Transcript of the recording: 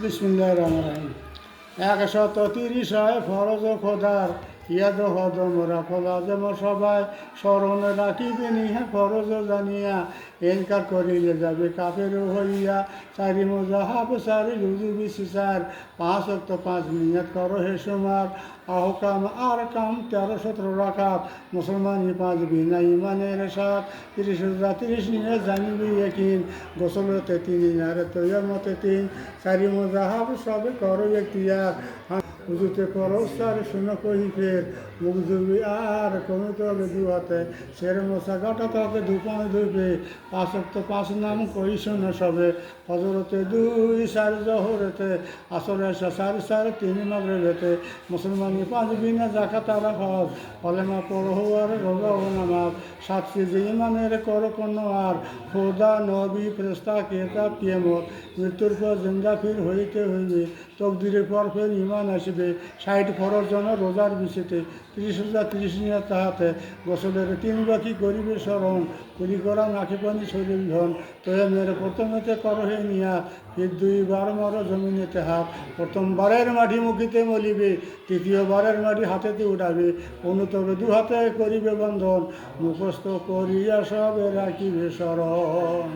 বিসমিল্লাহির রহমানির রহিম। 130 ফরজ খোদার ইয়াদ হদ মোরা খোদা যেম সবাই স্মরণ রাখিবে নিহা ফরজ জানিয়া এনকার করিলে যাবে কাফের হইয়া। চারি মোজাহাব চারি রুজু বিশিসার 5 ওয়াক্ত 5 নিয়ত করো হে সুমার। আহকাম আর কাম 13-17 রাকাত মুসলমানি 5 বিনা ইমানের সাথ 30 রোজা 30 নিয়ে জানিবি একিন গোসলতে 3 আর তৈয়ামতে 3 চারি মোজাহাব সবে করো এখতিয়ার উজুতে করো সার শুনো কহি ফের মুখ ধুবি আর কমে তবে দুহাতে সের মশা গাটা তাকে ধুপানো ধুবে 5 ওয়াক্ত 5 নাম কই শোনো সবে ফজরতে 2 সার জহরেতে আসরে সাড়ে 3 মাগরিবেতে মুসলমানি 5 বিনা জাকাত আর হজ কলেমা পড়ো আর রোজা ও নামাজ 7 কেজি ইমানের করো কোনো আর খোদা নবী ফেরেশতা কিতাব কিয়ামত মৃত্যুর পর জিন্দা ফির হইতে হইবে তকদিরের পর ফের ইমান আসবে 60 ফরজ জন রোজার বিষয়তে 30 রোজা 30 নিয়ে তাহাতে গোসলের 3 বাকি করিবে স্মরণ কুলি করা নাকি পানি শরীর ধন তোয়ে মেরে প্রথমেতে করো হে নিয়া ফির 2 বার মারো জমিনেতে হাত প্রথমবারের মাটি মুখিতে মলিবে তৃতীয়বারের মাটি হাতেতে উঠাবে অনুতবে 2 হাতে করিবে বন্ধন মুখস্থ করিয়া সবে রাখিবে স্মরণ।